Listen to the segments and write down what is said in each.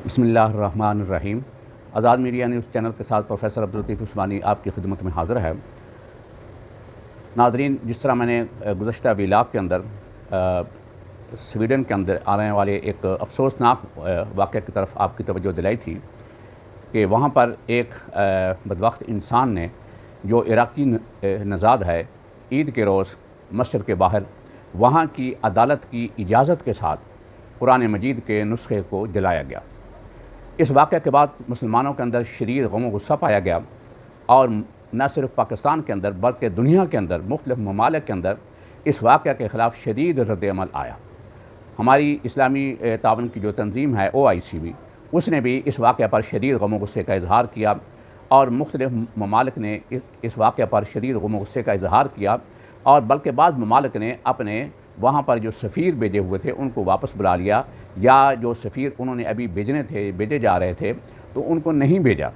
بسم اللہ الرحمن الرحیم۔ آزاد میڈیا نیوز چینل کے ساتھ پروفیسر عبداللطیف عثمانی آپ کی خدمت میں حاضر ہے۔ ناظرین، جس طرح میں نے گزشتہ ویلاگ کے اندر سویڈن کے اندر آنے والے ایک افسوسناک واقعہ کی طرف آپ کی توجہ دلائی تھی کہ وہاں پر ایک بدبخت انسان نے جو عراقی نژاد ہے، عید کے روز مسجد کے باہر وہاں کی عدالت کی اجازت کے ساتھ قرآن مجید کے نسخے کو جلایا گیا۔ اس واقعہ کے بعد مسلمانوں کے اندر شدید غم و غصہ پایا گیا، اور نہ صرف پاکستان کے اندر بلکہ دنیا کے اندر مختلف ممالک کے اندر اس واقعہ کے خلاف شدید رد عمل آیا۔ ہماری اسلامی تعاون کی جو تنظیم ہے OICB، اس نے بھی اس واقعہ پر شدید غم و غصے کا اظہار کیا، اور مختلف ممالک نے اس واقعہ پر شدید غم و غصے کا اظہار کیا، اور بلکہ بعض ممالک نے اپنے وہاں پر جو سفیر بھیجے ہوئے تھے ان کو واپس بلا لیا، یا جو سفیر انہوں نے ابھی بھیجے جا رہے تھے تو ان کو نہیں بھیجا،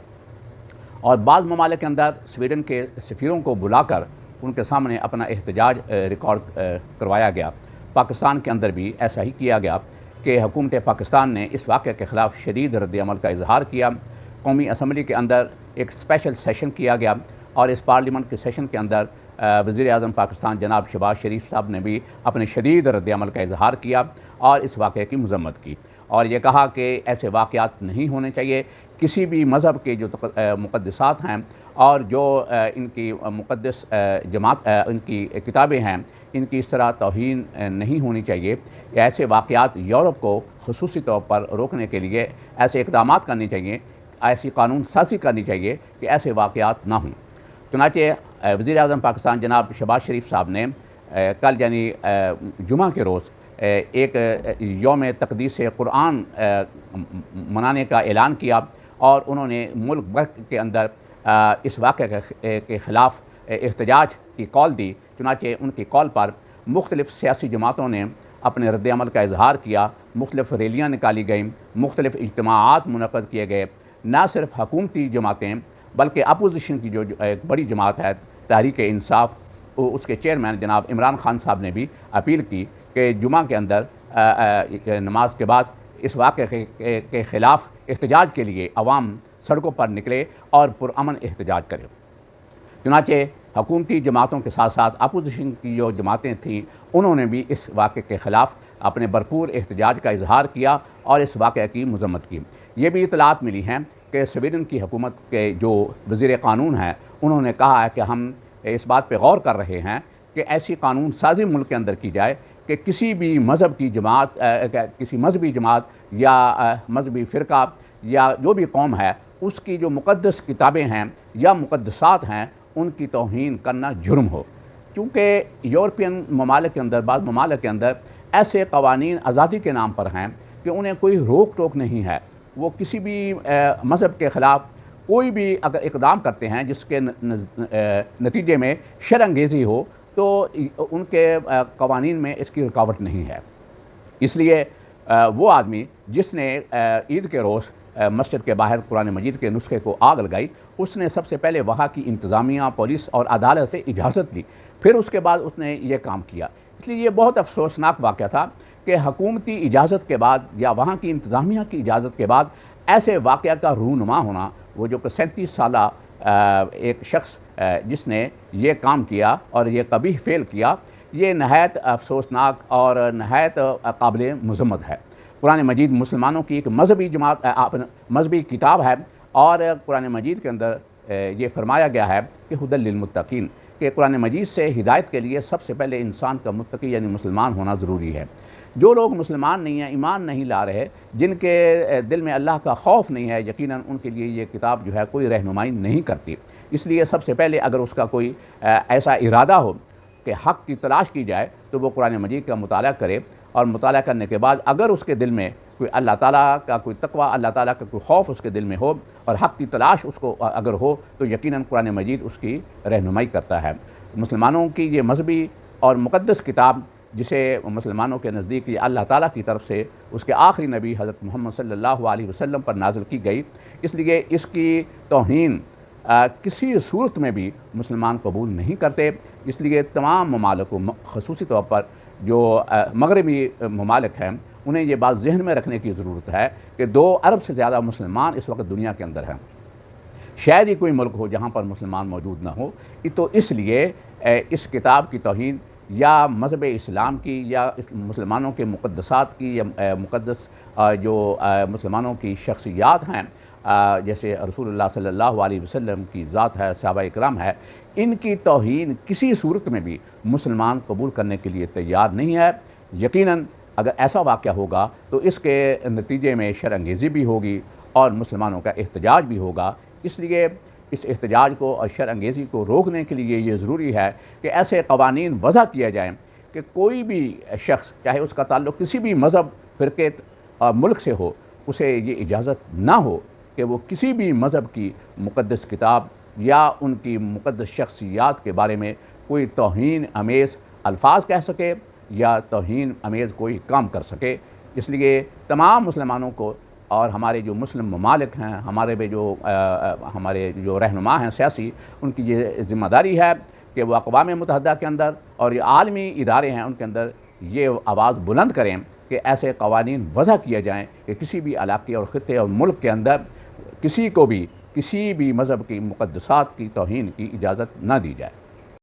اور بعض ممالک کے اندر سویڈن کے سفیروں کو بلا کر ان کے سامنے اپنا احتجاج ریکارڈ کروایا گیا۔ پاکستان کے اندر بھی ایسا ہی کیا گیا کہ حکومت پاکستان نے اس واقعہ کے خلاف شدید رد عمل کا اظہار کیا۔ قومی اسمبلی کے اندر ایک اسپیشل سیشن کیا گیا، اور اس پارلیمنٹ کے سیشن کے اندر وزیر اعظم پاکستان جناب شہباز شریف صاحب نے بھی اپنے شدید رد عمل کا اظہار کیا اور اس واقعے کی مذمت کی، اور یہ کہا کہ ایسے واقعات نہیں ہونے چاہیے۔ کسی بھی مذہب کے جو مقدسات ہیں اور جو ان کی مقدس ان کی کتابیں ہیں، ان کی اس طرح توہین نہیں ہونی چاہیے۔ ایسے واقعات یورپ کو خصوصی طور پر روکنے کے لیے ایسے اقدامات کرنے چاہیے، ایسی قانون سازی کرنی چاہیے کہ ایسے واقعات نہ ہوں۔ چنانچہ وزیر اعظم پاکستان جناب شہباز شریف صاحب نے کل یعنی جمعہ کے روز ایک یوم تقدیس قرآن منانے کا اعلان کیا، اور انہوں نے ملک بھر کے اندر اس واقعے کے خلاف احتجاج کی کال دی۔ چنانچہ ان کی کال پر مختلف سیاسی جماعتوں نے اپنے رد عمل کا اظہار کیا، مختلف ریلیاں نکالی گئیں، مختلف اجتماعات منعقد کیے گئے۔ نہ صرف حکومتی جماعتیں بلکہ اپوزیشن کی جو ایک بڑی جماعت ہے تحریک انصاف، اس کے چیئرمین جناب عمران خان صاحب نے بھی اپیل کی کہ جمعہ کے اندر نماز کے بعد اس واقعے کے خلاف احتجاج کے لیے عوام سڑکوں پر نکلے اور پرامن احتجاج کرے۔ چنانچہ حکومتی جماعتوں کے ساتھ ساتھ اپوزیشن کی جو جماعتیں تھیں انہوں نے بھی اس واقعے کے خلاف اپنے بھرپور احتجاج کا اظہار کیا اور اس واقعے کی مذمت کی۔ یہ بھی اطلاعات ملی ہیں کہ سویڈن کی حکومت کے جو وزیر قانون ہیں انہوں نے کہا ہے کہ ہم اس بات پہ غور کر رہے ہیں کہ ایسی قانون سازی ملک کے اندر کی جائے کہ کسی بھی مذہب کی جماعت، کسی مذہبی جماعت یا مذہبی فرقہ یا جو بھی قوم ہے، اس کی جو مقدس کتابیں ہیں یا مقدسات ہیں ان کی توہین کرنا جرم ہو۔ کیونکہ یورپین ممالک کے اندر، بعض ممالک کے اندر ایسے قوانین آزادی کے نام پر ہیں کہ انہیں کوئی روک ٹوک نہیں ہے۔ وہ کسی بھی مذہب کے خلاف کوئی بھی اگر اقدام کرتے ہیں جس کے نتیجے میں شر انگیزی ہو تو ان کے قوانین میں اس کی رکاوٹ نہیں ہے۔ اس لیے وہ آدمی جس نے عید کے روز مسجد کے باہر قرآن مجید کے نسخے کو آگ لگائی، اس نے سب سے پہلے وہاں کی انتظامیہ، پولیس اور عدالت سے اجازت لی، پھر اس کے بعد اس نے یہ کام کیا۔ اس لیے یہ بہت افسوسناک واقعہ تھا کہ حکومتی اجازت کے بعد یا وہاں کی انتظامیہ کی اجازت کے بعد ایسے واقعہ کا رونما ہونا، وہ جو کہ 37 سالہ ایک شخص جس نے یہ کام کیا اور یہ قبیح فعل کیا، یہ نہایت افسوسناک اور نہایت قابل مذمت ہے۔ قرآن مجید مسلمانوں کی ایک مذہبی کتاب ہے، اور قرآن مجید کے اندر یہ فرمایا گیا ہے کہ ھدی للمتقین، کہ قرآن مجید سے ہدایت کے لیے سب سے پہلے انسان کا متقی یعنی مسلمان ہونا ضروری ہے۔ جو لوگ مسلمان نہیں ہیں، ایمان نہیں لا رہے، جن کے دل میں اللہ کا خوف نہیں ہے، یقیناً ان کے لیے یہ کتاب جو ہے کوئی رہنمائی نہیں کرتی۔ اس لیے سب سے پہلے اگر اس کا کوئی ایسا ارادہ ہو کہ حق کی تلاش کی جائے تو وہ قرآن مجید کا مطالعہ کرے، اور مطالعہ کرنے کے بعد اگر اس کے دل میں کوئی اللہ تعالیٰ کا کوئی تقوی، اللہ تعالیٰ کا کوئی خوف اس کے دل میں ہو اور حق کی تلاش اس کو اگر ہو تو یقیناً قرآن مجید اس کی رہنمائی کرتا ہے۔ مسلمانوں کی یہ مذہبی اور مقدس کتاب، جسے مسلمانوں کے نزدیک یہ اللہ تعالیٰ کی طرف سے اس کے آخری نبی حضرت محمد صلی اللہ علیہ وسلم پر نازل کی گئی، اس لیے اس کی توہین کسی صورت میں بھی مسلمان قبول نہیں کرتے۔ اس لیے تمام ممالک کو، خصوصی طور پر جو مغربی ممالک ہیں، انہیں یہ بات ذہن میں رکھنے کی ضرورت ہے کہ 2 ارب سے زیادہ مسلمان اس وقت دنیا کے اندر ہیں، شاید ہی کوئی ملک ہو جہاں پر مسلمان موجود نہ ہو۔ تو اس لیے اس کتاب کی توہین یا مذہب اسلام کی یا مسلمانوں کے مقدسات کی یا مقدس جو مسلمانوں کی شخصیات ہیں، جیسے رسول اللہ صلی اللہ علیہ وسلم کی ذات ہے، صحابہ اکرام ہے، ان کی توہین کسی صورت میں بھی مسلمان قبول کرنے کے لیے تیار نہیں ہے۔ یقیناً اگر ایسا واقعہ ہوگا تو اس کے نتیجے میں شر انگیزی بھی ہوگی اور مسلمانوں کا احتجاج بھی ہوگا۔ اس لیے اس احتجاج کو اور شر انگیزی کو روکنے کے لیے یہ ضروری ہے کہ ایسے قوانین وضع کیا جائیں کہ کوئی بھی شخص، چاہے اس کا تعلق کسی بھی مذہب، فرقے ملک سے ہو، اسے یہ اجازت نہ ہو کہ وہ کسی بھی مذہب کی مقدس کتاب یا ان کی مقدس شخصیات کے بارے میں کوئی توہین امیز الفاظ کہہ سکے یا توہین امیز کوئی کام کر سکے۔ اس لیے تمام مسلمانوں کو اور ہمارے جو مسلم ممالک ہیں، ہمارے جو رہنما ہیں سیاسی، ان کی یہ ذمہ داری ہے کہ وہ اقوام متحدہ کے اندر اور یہ عالمی ادارے ہیں ان کے اندر یہ آواز بلند کریں کہ ایسے قوانین وضع کیے جائیں کہ کسی بھی علاقے اور خطے اور ملک کے اندر کسی کو بھی کسی بھی مذہب کی مقدسات کی توہین کی اجازت نہ دی جائے۔